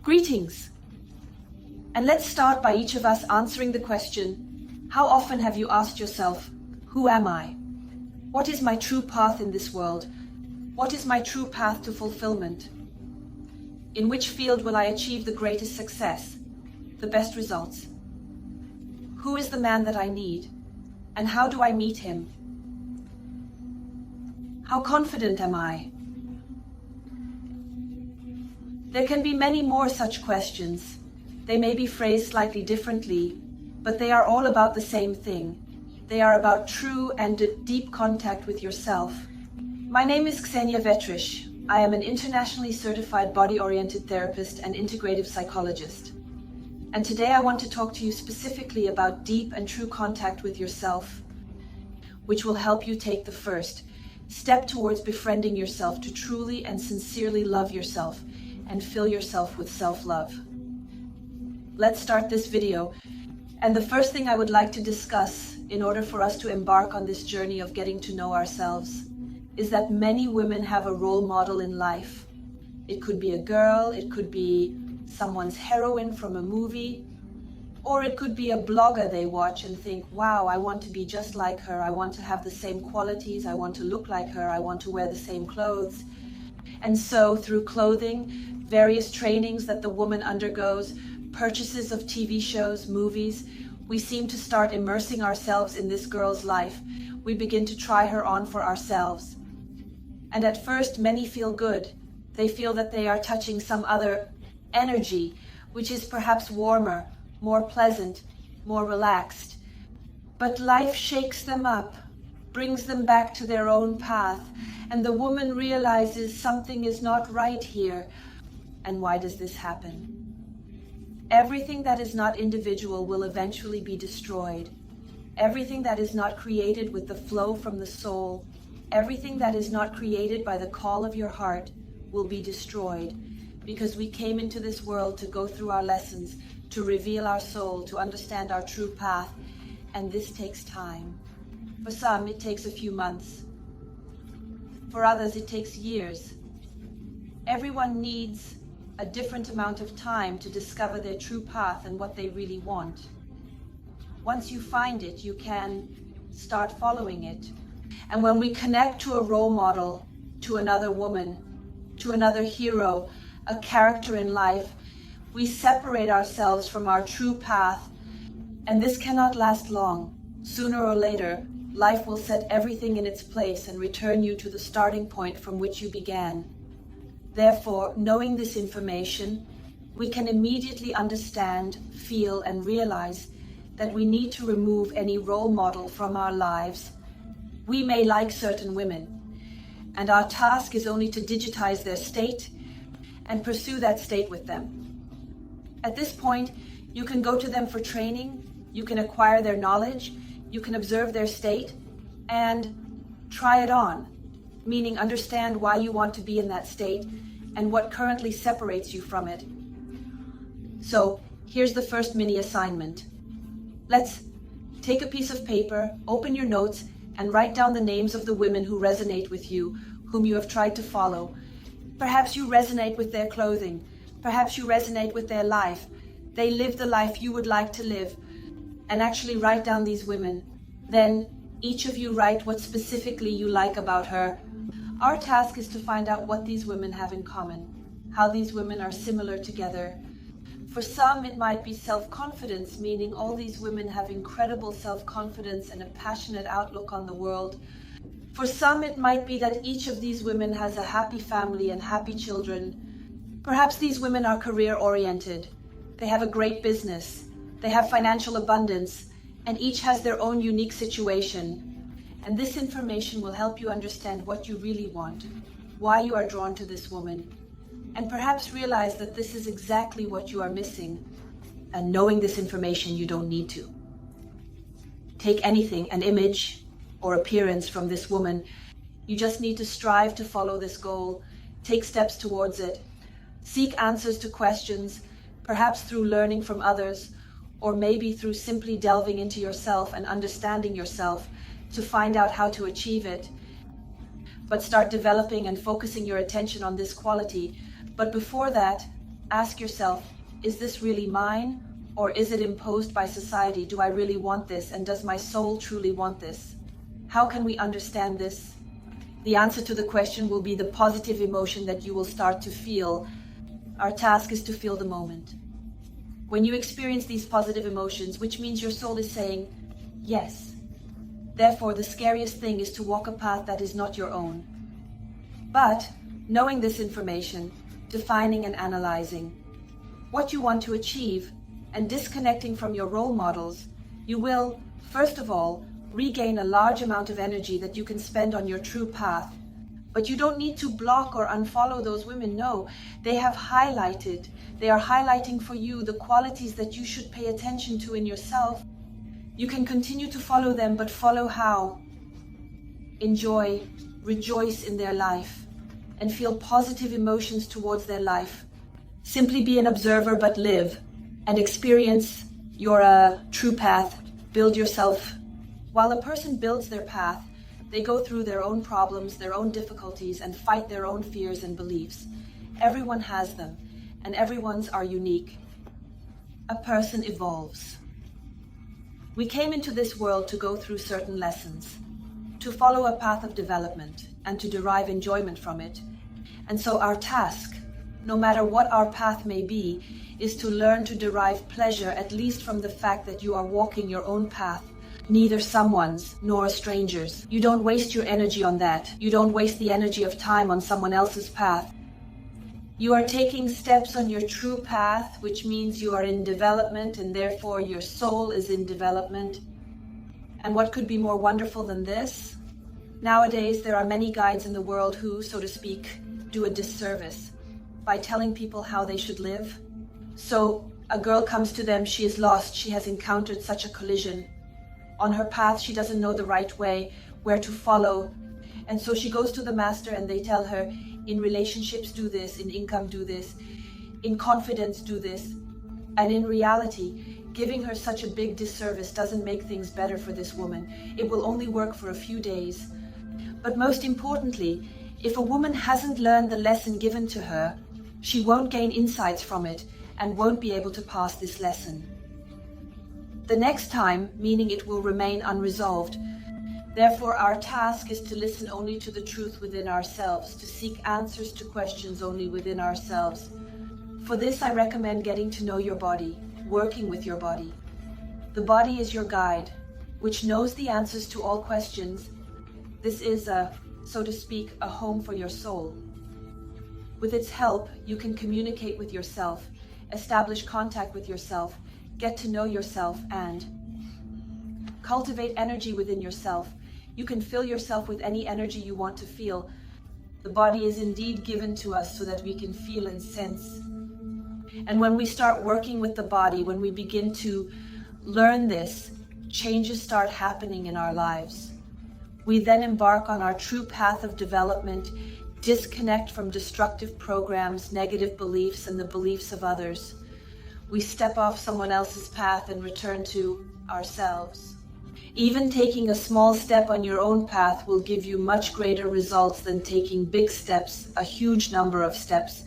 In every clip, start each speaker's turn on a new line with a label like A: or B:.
A: Greetings. And let's start by each of us answering the question, how often have you asked yourself, who am I? What is my true path in this world? What is my true path to fulfillment? In which field will I achieve the greatest success, the best results? Who is the man that I need? And how do I meet him? How confident am I? There can be many more such questions. They may be phrased slightly differently, but they are all about the same thing. They are about true and deep contact with yourself. My name is Ksenia Vetrish. I am an internationally certified body-oriented therapist and integrative psychologist. And today I want to talk to you specifically about deep and true contact with yourself, which will help you take the first step towards befriending yourself to truly and sincerely love yourself and fill yourself with self-love. Let's start this video. And the first thing I would like to discuss in order for us to embark on this journey of getting to know ourselves is that many women have a role model in life. It could be a girl, it could be someone's heroine from a movie, or it could be a blogger they watch and think, wow, I want to be just like her, I want to have the same qualities, I want to look like her, I want to wear the same clothes. And so through clothing, various trainings that the woman undergoes, purchases of TV shows, movies, we seem to start immersing ourselves in this girl's life. We begin to try her on for ourselves. And at first, many feel good. They feel that they are touching some other energy, which is perhaps warmer, more pleasant, more relaxed. But life shakes them up, brings them back to their own path, and the woman realizes something is not right here. And why does this happen? Everything that is not individual will eventually be destroyed. Everything that is not created with the flow from the soul, everything that is not created by the call of your heart will be destroyed, because we came into this world to go through our lessons, to reveal our soul, to understand our true path, and this takes time. For some, it takes a few months. For others, it takes years. Everyone needs a different amount of time to discover their true path and what they really want. Once you find it, you can start following it. And when we connect to a role model, to another woman, to another hero, a character in life, we separate ourselves from our true path, and this cannot last long. Sooner or later, life will set everything in its place and return you to the starting point from which you began. Therefore, knowing this information, we can immediately understand, feel, and realize that we need to remove any role model from our lives. We may like certain women, and our task is only to digitize their state and pursue that state with them. At this point, you can go to them for training, you can acquire their knowledge, you can observe their state, and try it on, meaning understand why you want to be in that state and what currently separates you from it. So here's the first mini assignment. Let's take a piece of paper, open your notes, and write down the names of the women who resonate with you, whom you have tried to follow. Perhaps you resonate with their clothing. Perhaps you resonate with their life. They live the life you would like to live. And actually write down these women. Then each of you write what specifically you like about her. Our task is to find out what these women have in common, how these women are similar together. For some, it might be self-confidence, meaning all these women have incredible self-confidence and a passionate outlook on the world. For some, it might be that each of these women has a happy family and happy children. Perhaps these women are career-oriented. They have a great business. They have financial abundance, and each has their own unique situation. And this information will help you understand what you really want, why you are drawn to this woman, and perhaps realize that this is exactly what you are missing. And knowing this information, you don't need to take anything, an image or appearance from this woman. You just need to strive to follow this goal, take steps towards it, seek answers to questions, perhaps through learning from others, or maybe through simply delving into yourself and understanding yourself to find out how to achieve it. But start developing and focusing your attention on this quality. But before that, Ask yourself, is this really mine? Or is it imposed by society? Do I really want this? And does my soul truly want this? How can we understand this? The answer to the question will be the positive emotion that you will start to feel. Our task is to feel the moment. When you experience these positive emotions, which means your soul is saying, yes. Therefore, the scariest thing is to walk a path that is not your own. But, knowing this information, defining and analyzing what you want to achieve, and disconnecting from your role models, you will, first of all, regain a large amount of energy that you can spend on your true path. But you don't need to block or unfollow those women. No, they are highlighting for you the qualities that you should pay attention to in yourself. You can continue to follow them, but follow how? Enjoy, rejoice in their life, and feel positive emotions towards their life. Simply be an observer, but live and experience your true path. Build yourself. While a person builds their path, they go through their own problems, their own difficulties, and fight their own fears and beliefs. Everyone has them, and everyone's are unique. A person evolves. We came into this world to go through certain lessons, to follow a path of development, and to derive enjoyment from it. And so our task, no matter what our path may be, is to learn to derive pleasure, at least from the fact that you are walking your own path, neither someone's nor a stranger's. You don't waste your energy on that. You don't waste the energy of time on someone else's path. You are taking steps on your true path, which means you are in development, and therefore your soul is in development. And what could be more wonderful than this? Nowadays, there are many guides in the world who, so to speak, do a disservice by telling people how they should live. So a girl comes to them, she is lost, she has encountered such a collision. On her path, she doesn't know the right way, where to follow. And so she goes to the master and they tell her, in relationships do this, in income do this, in confidence do this. And in reality, giving her such a big disservice doesn't make things better for this woman. It will only work for a few days. But most importantly, if a woman hasn't learned the lesson given to her, she won't gain insights from it and won't be able to pass this lesson. The next time, meaning it will remain unresolved. Therefore, our task is to listen only to the truth within ourselves, to seek answers to questions only within ourselves. For this, I recommend getting to know your body, working with your body. The body is your guide, which knows the answers to all questions. This is so to speak, a home for your soul. With its help, you can communicate with yourself, establish contact with yourself, get to know yourself, and cultivate energy within yourself. You can fill yourself with any energy you want to feel. The body is indeed given to us so that we can feel and sense. And when we start working with the body, when we begin to learn this, changes start happening in our lives. We then embark on our true path of development, disconnect from destructive programs, negative beliefs, and the beliefs of others. We step off someone else's path and return to ourselves. Even taking a small step on your own path will give you much greater results than taking big steps, a huge number of steps,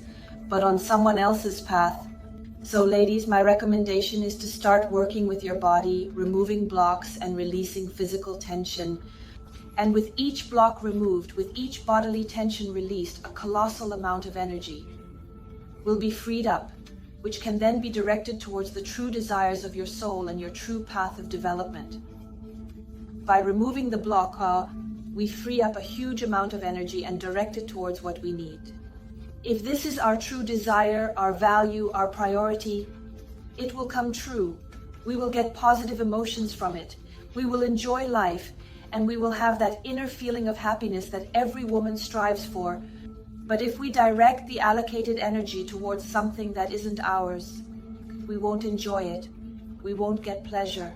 A: but on someone else's path. So ladies, my recommendation is to start working with your body, removing blocks and releasing physical tension. And with each block removed, with each bodily tension released, a colossal amount of energy will be freed up, which can then be directed towards the true desires of your soul and your true path of development. By removing the block, we free up a huge amount of energy and direct it towards what we need. If this is our true desire, our value, our priority, it will come true. We will get positive emotions from it. We will enjoy life, and we will have that inner feeling of happiness that every woman strives for. But if we direct the allocated energy towards something that isn't ours, we won't enjoy it. We won't get pleasure.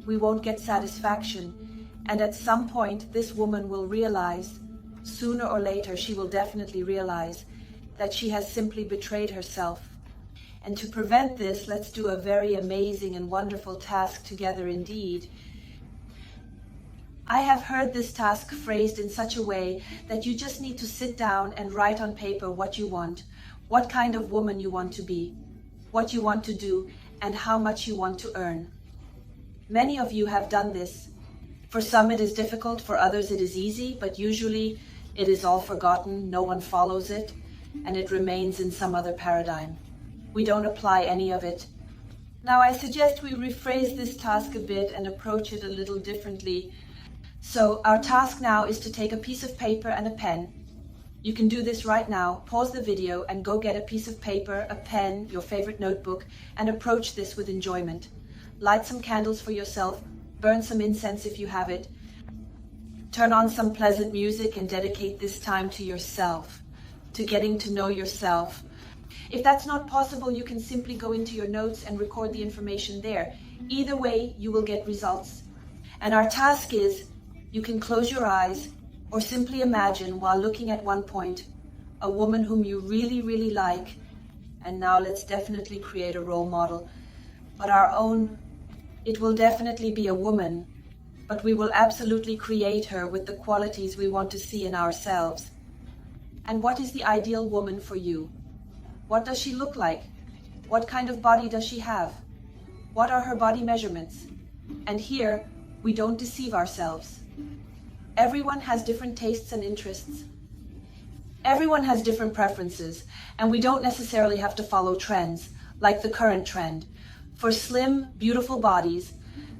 A: We won't get satisfaction. And at some point, this woman will realize, sooner or later, she will definitely realize that she has simply betrayed herself. And to prevent this, let's do a very amazing and wonderful task together indeed. I have heard this task phrased in such a way that you just need to sit down and write on paper what you want, what kind of woman you want to be, what you want to do, and how much you want to earn. Many of you have done this. For some it is difficult, for others it is easy, but usually it is all forgotten, no one follows it, and it remains in some other paradigm. We don't apply any of it. Now I suggest we rephrase this task a bit and approach it a little differently. So our task now is to take a piece of paper and a pen. You can do this right now. Pause the video and go get a piece of paper, a pen, your favorite notebook, and approach this with enjoyment. Light some candles for yourself, burn some incense if you have it. Turn on some pleasant music and dedicate this time to yourself, to getting to know yourself. If that's not possible, you can simply go into your notes and record the information there. Either way, you will get results. And our task is, you can close your eyes or simply imagine while looking at one point, a woman whom you really, really like. And now let's definitely create a role model. But our own, it will definitely be a woman, but we will absolutely create her with the qualities we want to see in ourselves. And what is the ideal woman for you? What does she look like? What kind of body does she have? What are her body measurements? And here, we don't deceive ourselves. Everyone has different tastes and interests. Everyone has different preferences, and we don't necessarily have to follow trends, like the current trend. For slim, beautiful bodies,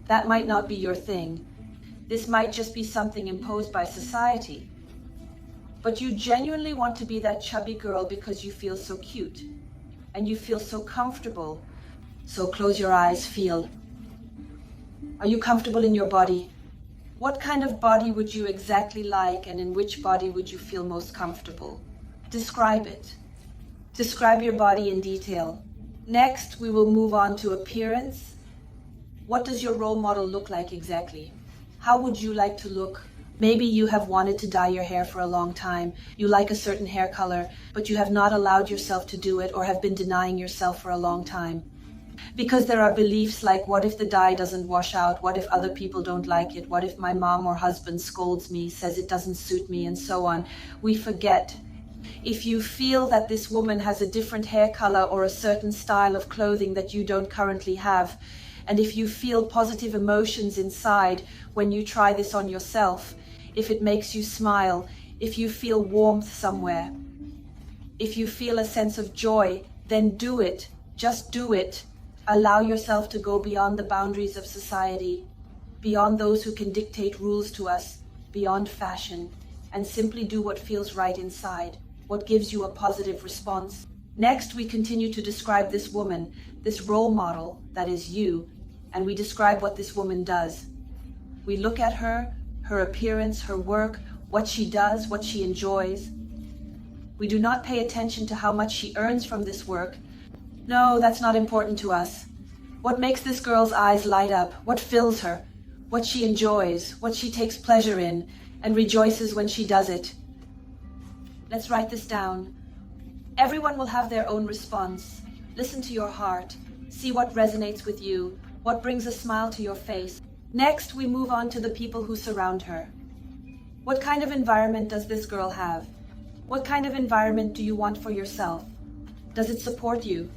A: that might not be your thing. This might just be something imposed by society. But you genuinely want to be that chubby girl because you feel so cute, and you feel so comfortable. So close your eyes, feel. Are you comfortable in your body? What kind of body would you exactly like, and in which body would you feel most comfortable? Describe it. Describe your body in detail. Next, we will move on to appearance. What does your role model look like exactly? How would you like to look? Maybe you have wanted to dye your hair for a long time. You like a certain hair color, but you have not allowed yourself to do it or have been denying yourself for a long time. Because there are beliefs like, what if the dye doesn't wash out? What if other people don't like it? What if my mom or husband scolds me, says it doesn't suit me, and so on? We forget. If you feel that this woman has a different hair color or a certain style of clothing that you don't currently have, and if you feel positive emotions inside when you try this on yourself, if it makes you smile, if you feel warmth somewhere, if you feel a sense of joy, then do it. Just do it. Allow yourself to go beyond the boundaries of society, beyond those who can dictate rules to us, beyond fashion, and simply do what feels right inside, what gives you a positive response. Next, we continue to describe this woman, this role model that is you, and we describe what this woman does. We look at her, her appearance, her work, what she does, what she enjoys. We do not pay attention to how much she earns from this work. No, that's not important to us. What makes this girl's eyes light up? What fills her? What she enjoys? What she takes pleasure in and rejoices when she does it? Let's write this down. Everyone will have their own response. Listen to your heart. See what resonates with you, what brings a smile to your face. Next, we move on to the people who surround her. What kind of environment does this girl have? What kind of environment do you want for yourself? Does it support you?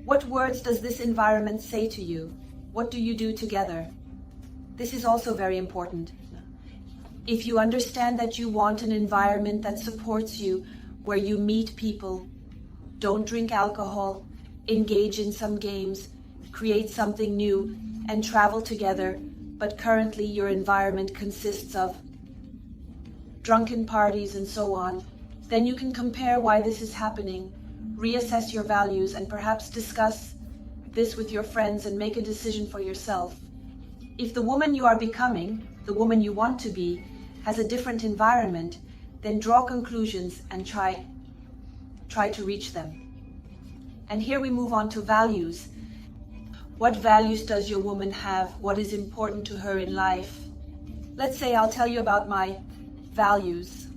A: What words does this environment say to you? What do you do together? This is also very important. If you understand that you want an environment that supports you, where you meet people, don't drink alcohol, engage in some games, create something new, and travel together, but currently your environment consists of drunken parties and so on, then you can compare why this is happening, reassess your values, and perhaps discuss this with your friends and make a decision for yourself. If the woman you are becoming, the woman you want to be, has a different environment, then draw conclusions and try to reach them. And here we move on to values. What values does your woman have? What is important to her in life? Let's say I'll tell you about my values.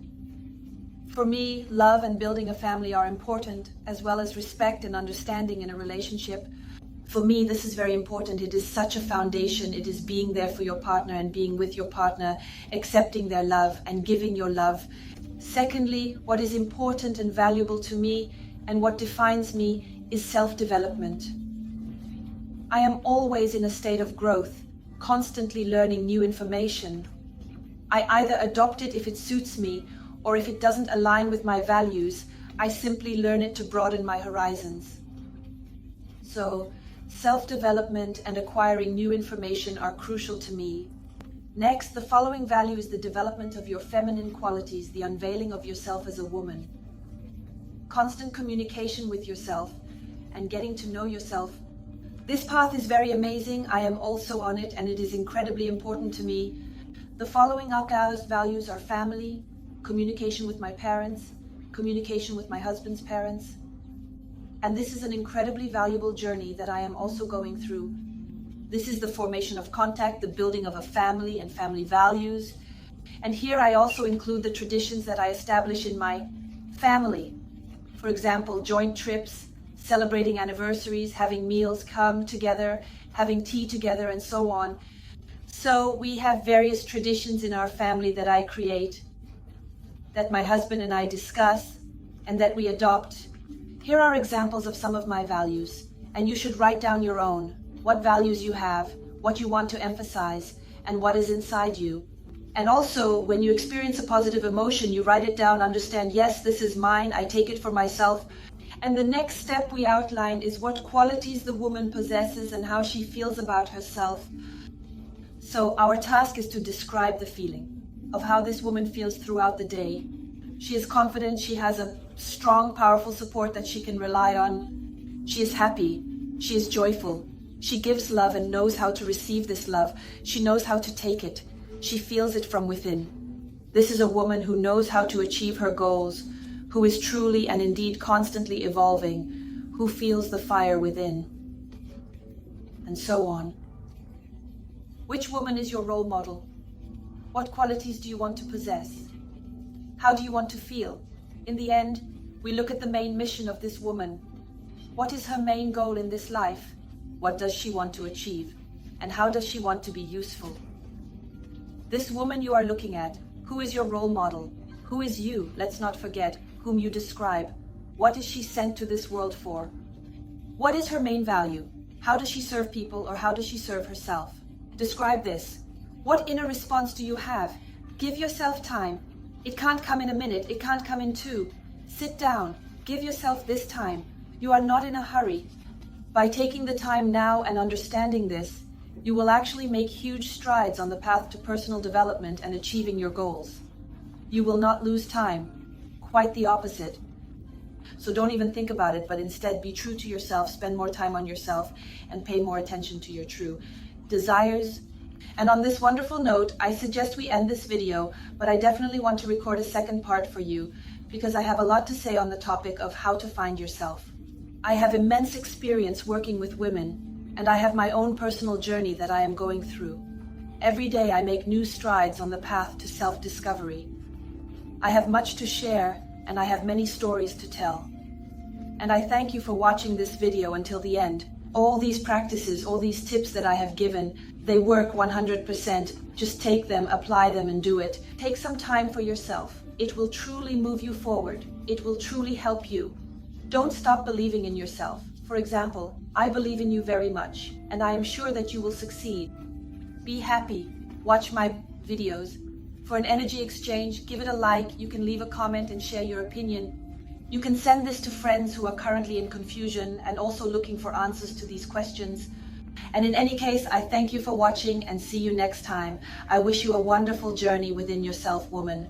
A: For me, love and building a family are important, as well as respect and understanding in a relationship. For me, this is very important. It is such a foundation. It is being there for your partner and being with your partner, accepting their love and giving your love. Secondly, what is important and valuable to me and what defines me is self-development. I am always in a state of growth, constantly learning new information. I either adopt it if it suits me, or if it doesn't align with my values, I simply learn it to broaden my horizons. So, self-development and acquiring new information are crucial to me. Next, the following value is the development of your feminine qualities, the unveiling of yourself as a woman. Constant communication with yourself and getting to know yourself. This path is very amazing. I am also on it, and it is incredibly important to me. The following values are family, communication with my parents, communication with my husband's parents. And this is an incredibly valuable journey that I am also going through. This is the formation of contact, the building of a family and family values. And here I also include the traditions that I establish in my family. For example, joint trips, celebrating anniversaries, having meals come together, having tea together, and so on. So we have various traditions in our family that I create, that my husband and I discuss, and that we adopt. Here are examples of some of my values, and you should write down your own. What values you have, what you want to emphasize, and what is inside you. And also, when you experience a positive emotion, you write it down, understand, yes, this is mine, I take it for myself. And the next step we outlined is what qualities the woman possesses and how she feels about herself. So our task is to describe the feeling of how this woman feels throughout the day. She is confident, she has a strong, powerful support that she can rely on. She is happy, she is joyful. She gives love and knows how to receive this love. She knows how to take it. She feels it from within. This is a woman who knows how to achieve her goals, who is truly and indeed constantly evolving, who feels the fire within, and so on. Which woman is your role model? What qualities do you want to possess? How do you want to feel? In the end, we look at the main mission of this woman. What is her main goal in this life? What does she want to achieve? And how does she want to be useful? This woman you are looking at, who is your role model? Who is you? Let's not forget whom you describe. What is she sent to this world for? What is her main value? How does she serve people, or how does she serve herself? Describe this. What inner response do you have? Give yourself time. It can't come in a minute. It can't come in two. Sit down. Give yourself this time. You are not in a hurry. By taking the time now and understanding this, you will actually make huge strides on the path to personal development and achieving your goals. You will not lose time. Quite the opposite. So don't even think about it, but instead be true to yourself, spend more time on yourself, and pay more attention to your true desires. And on this wonderful note, I suggest we end this video, but I definitely want to record a second part for you because I have a lot to say on the topic of how to find yourself. I have immense experience working with women, and I have my own personal journey that I am going through. Every day I make new strides on the path to self-discovery. I have much to share, and I have many stories to tell. And I thank you for watching this video until the end. All these practices, all these tips that I have given, they work 100%. Just take them, apply them, and do it. Take some time for yourself. It will truly move you forward. It will truly help you. Don't stop believing in yourself. For example, I believe in you very much, and I am sure that you will succeed. Be happy. Watch my videos. For an energy exchange, give it a like. You can leave a comment and share your opinion. You can send this to friends who are currently in confusion and also looking for answers to these questions. And in any case, I thank you for watching and see you next time. I wish you a wonderful journey within yourself, woman.